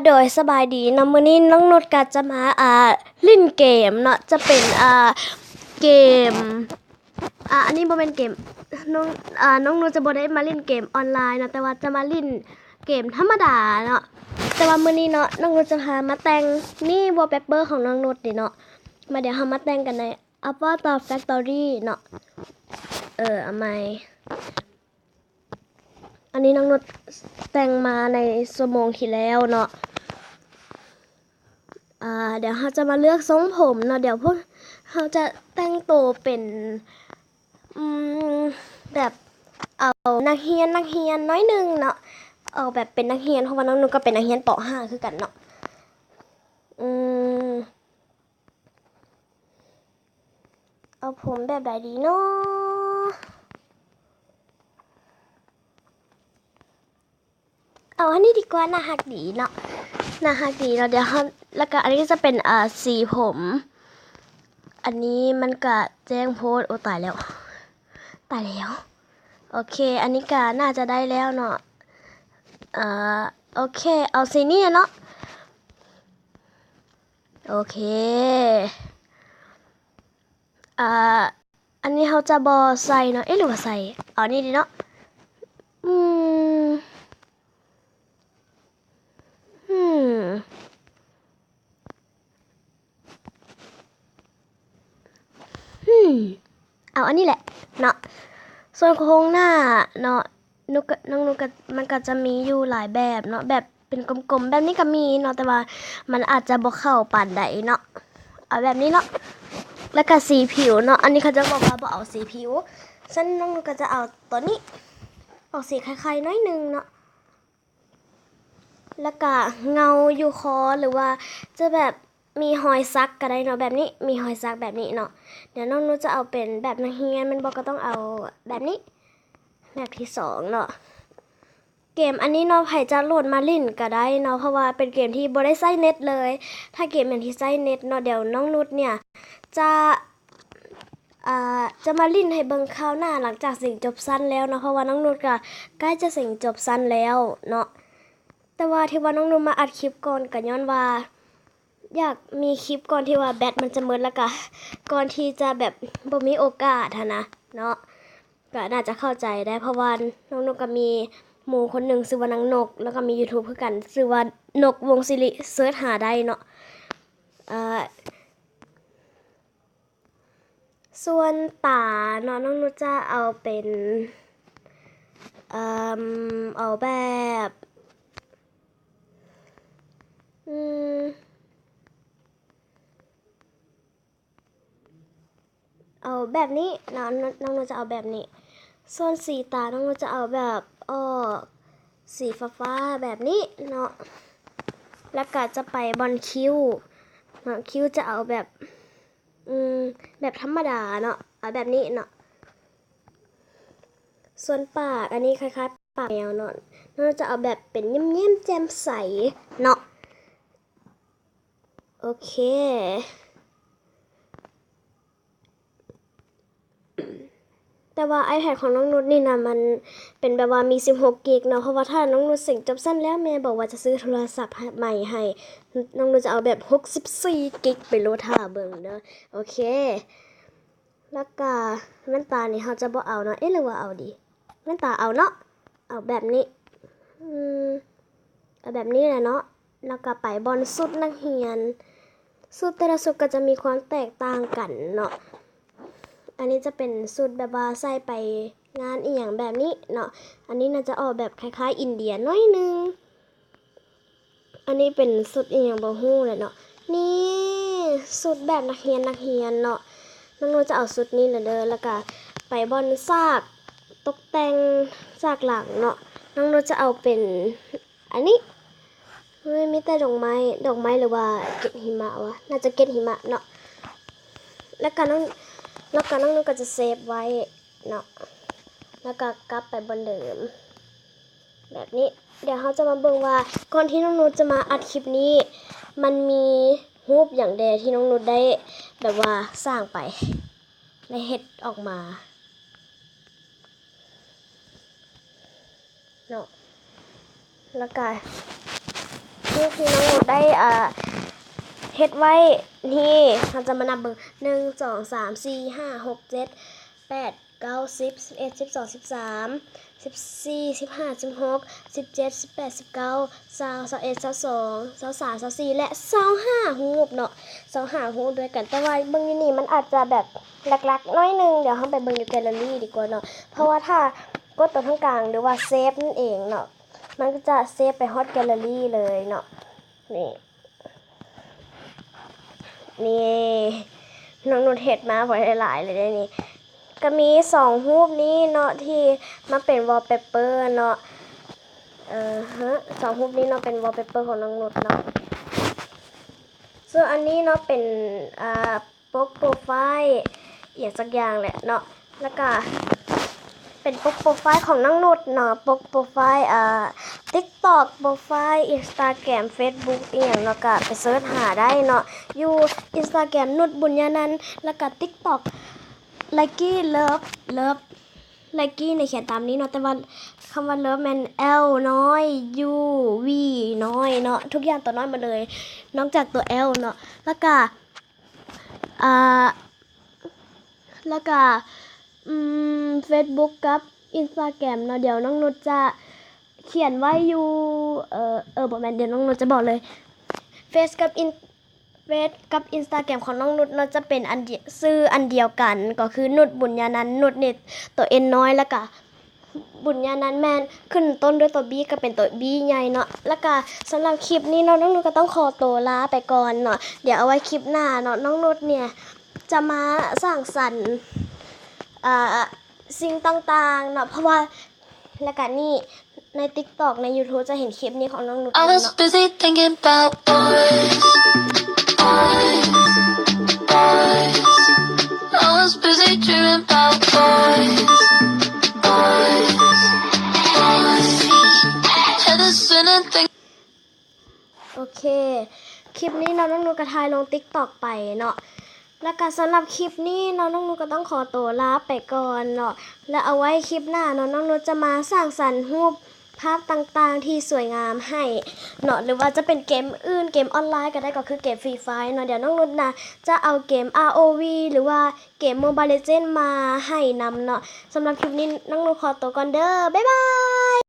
โดยสบายดีเนาะมื้อนี้น้องนุชก็จะมาเล่นเกมเนาะจะเป็นเกมอันนี้บ่เป็นเกมน้องน้องนุชจะบ่ได้มาเล่นเกมออนไลน์เนาะแต่ว่าจะมาเล่นเกมธรรมดาเนาะแต่ว่ามื้อนี้เนาะน้องนุชจะพามาแต่งนี่วอลเปเปอร์ของน้องนุชนี่เนาะมาเดี๋ยวเฮามาแต่งกันใน Avatar Factory เนาะเอาใหม่อันนี้น้องนุชแต่งมาในชั่วโมงที่แล้วเนาะเดี๋ยวเราจะมาเลือกทรงผมเนาะเดี๋ยวพวกเราจะแต่งตัวเป็นแบบเอานักเรียนน้อยหนึงเนาะเอาแบบเป็นนักเรียนเพราะว่าน้องนุชก็เป็นนักเรียนป .5 คือกันเนาะเอาผมแบบใดดีเนาะเอาอันนี้ดีกว่าน่าฮักดีเนาะน่าฮักดีเนาะเดี๋ยวแล้วก็อันนี้จะเป็นสีผมอันนี้มันก็แจ้งโพสโอ้ตายแล้วโอเคอันนี้ก็น่าจะได้แล้วเนาะโอเคเอาสีนี้เนาะโอเคอันนี้เขาจะบอใส่เนาะหรือว่าใส่เอานี่ดีเนาะเอาอันนี้แหละเนาะส่วนโครงหน้าเนาะน้องนุกมันก็จะมีอยู่หลายแบบเนาะแบบเป็นกลมๆแบบนี้ก็มีเนาะแต่ว่ามันอาจจะบ่เข้าปานใดเนาะเอาแบบนี้เนาะแล้วก็สีผิวเนาะอันนี้เขาจะบอกว่าบ่เอาสีผิวฉันน้องนุกก็จะเอาตัวนี้ออกสีคล้ายๆน้อยนึงเนาะแล้วก็เงาอยู่คอหรือว่าจะแบบมีหอยซักก็ได้เนาะแบบนี้มีหอยซักแบบนี้เนาะเดี๋ยวน้องนุชจะเอาเป็นแบบนักเรียนมันบอกก็ต้องเอาแบบนี้แบบที่2เนาะเกมอันนี้เนาะไผจะโหลดมาเล่นก็ได้เนาะเพราะว่าเป็นเกมที่บ่ได้ใช้เน็ตเลยถ้าเกมอย่างที่ใช้เน็ตเนาะเดี๋ยวน้องนุชเนี่ยจะมาลิ้นให้เบิ่งคราวหน้าหลังจากสิ่งจบสั้นแล้วเนาะเพราะว่าน้องนุชก็ใกล้จะสิ่งจบสั้นแล้วเนาะแต่ว่าที่ว่าน้องนุชมาอัดคลิปก่อนก็ย้อนว่าอยากมีคลิปก่อนที่ว่าแบตมันจะหมดแล้วก็ก่อนที่จะแบบบ่มีโอกาสนะเนาะก็น่าจะเข้าใจได้เพราะว่าน้องนกก็มีหมู่คนหนึ่งชื่อว่านางนกแล้วก็มี YouTube คือกันชื่อว่านกวงศิริเสิร์ชหาได้เนาะส่วนตาเนาะน้องนุชจะเอาเป็นเอาแบบเอาแบบนี้น้องนุชจะเอาแบบนี้ส่วนสีตาน้องนุชจะเอาแบบสีฟ้าแบบนี้เนาะแล้วก็จะไปบอนคิ้วคิ้วจะเอาแบบแบบธรรมดาเนาะเอาแบบนี้เนาะส่วนปากอันนี้คล้ายๆปากแมวเนาะน่าจะเอาแบบเป็นเยิ้มๆแจ่มใสเนาะโอเคแต่ว่า iPad ของน้องนุชนี่นะมันเป็นแบบว่ามี16กิกเนาะเพราะว่าถ้าน้องนุชเสร็จจบสั้นแล้วแม่บอกว่าจะซื้อโทรศัพท์ใหม่ให้น้องนุชจะเอาแบบ64กิกไปโหลดท่าเบิ่งเด้อโอเคแล้วก็แว่นตานี่เขาจะบ่เอาเนาะหรือว่าเอาดีแว่นตาเอาเนาะเอาแบบนี้เอาแบบนี้แหละเนาะแล้วก็ไปบอนสุดนักเรียนสุดแต่ละสุดก็จะมีความแตกต่างกันเนาะอันนี้จะเป็นสุดแบบว่าใส่ไปงานอีหยังแบบนี้เนาะอันนี้น่าจะออกแบบคล้ายๆอินเดียน้อยนึงอันนี้เป็นสุดอีหยังบ่ฮู้เลยเนาะนี่สุดแบบนักเรียนเนาะน้องจะเอาสุดนี้เด้อแล้วก็ไปบอนซากตกแต่งซากหลังเนาะน้องจะเอาเป็นอันนี้มีแต่ดอกไม้หรือว่าเกล็ดหิมะวะน่าจะเกล็ดหิมะเนาะแล้วก็น้องก็จะเซฟไว้เนาะแล้วก็กลับไปบนเดิมแบบนี้เดี๋ยวเขาจะมาเบิ่งว่าก่อนที่น้องนุชจะมาอัดคลิปนี้มันมีรูปอย่างใดที่น้องนุชได้แบบว่าสร้างไปและเฮ็ดออกมาเนาะแล้วก็ ที่น้องนุชได้เฮ็ดไว้นี่เราจะมานับเบิ่ง1 2 3 4 5 6 7 8 9 10 11 12 13 14 15 16 17 18 19 20 21 22 23 24และ25รูปเนาะ25รูปด้วยกันแต่ว่าเบิ่งอยู่นี่มันอาจจะแบบหลักๆน้อยนึงเดี๋ยวเราไปเบิ่งอยู่แกลเลอรี่ดีกว่าเนาะเพราะว่าถ้ากดตัวตรงกลางหรือว่าเซฟนั่นเองเนาะมันก็จะเซฟไปฮอตแกลเลอรี่เลยเนาะนี่น้องนุชเฮ็ดมาบ่หลายๆเลยได้นี่ก็มี2รูปนี้เนาะที่มาเป็นวอลเปเปอร์เนาะ2รูปนี้เนาะเป็นวอลเปเปอร์ของน้องนุชเนาะส่วนอันนี้เนาะเป็นปกโปรไฟล์อย่างสักอย่างแหละเนาะแล้วก็เป็นปกโปรไฟล์ของน้องนุชเนาะปกโปรไฟล์TikTok โปรไฟล์ Instagram Facebook อีหยังเนาะก็ไปเสิร์ชหาได้เนาะอยู่ Instagram นุชบุญญานันท์แล้วก็ TikTok Lucky Love Lucky ในเขียนตามนี้เนาะแต่ว่าคำว่า Love มัน L น้อย U V น้อยเนาะทุกอย่างตัวน้อยหมาเลยนอกจากตัว L เนาะแล้วก็Facebook กับ Instagram เนาะเดี๋ยวน้องนุชจะเขียนไว้อยู่บ่แม่นเดี๋ยวน้องนุชจะบอกเลยเฟซกับ Instagram ของน้องนุชเนาะจะเป็นชื่ออันเดียวกันก็คือนุชบุญญานันท์นุชนี่ตัว N น้อยแล้วก็บุญญานันท์แม่นขึ้นต้นด้วยตัว B ก็เป็นตัว B ใหญ่เนาะแล้วก็สำหรับคลิปนี้เนาะน้องนุชก็ต้องขอตัวลาไปก่อนเนาะเดี๋ยวเอาไว้คลิปหน้าเนาะน้องนุชเนี่ยจะมาสร้างสรรค์สิ่งต่างๆเนาะเพราะว่าแล้วก็นี่ใน TikTok ใน YouTube จะเห็นคลิปนี้ของน้องนุช I was busy thinking about boys. I was busy dreaming about boys. Head is spinning, think. โอเคคลิปนี้น้องนุชก็ถ่ายลง TikTok ไปเนาะแล้วก็สำหรับคลิปนี้น้องนุชก็ต้องขอตัวลาไปก่อนเนาะแล้วเอาไว้คลิปหน้าน้องนุชจะมาสร้างสรรค์รูปภาพต่างๆที่สวยงามให้เนาะหรือว่าจะเป็นเกมอื่นเกมออนไลน์ก็ได้ก็คือเกมฟรีไฟเนาะเดี๋ยวน้องนุชนะจะเอาเกม ROV หรือว่าเกม Mobile Legends มาให้นำเนาะสำหรับคลิปนี้น้องนุชขอตัวก่อนเด้อบ๊ายบาย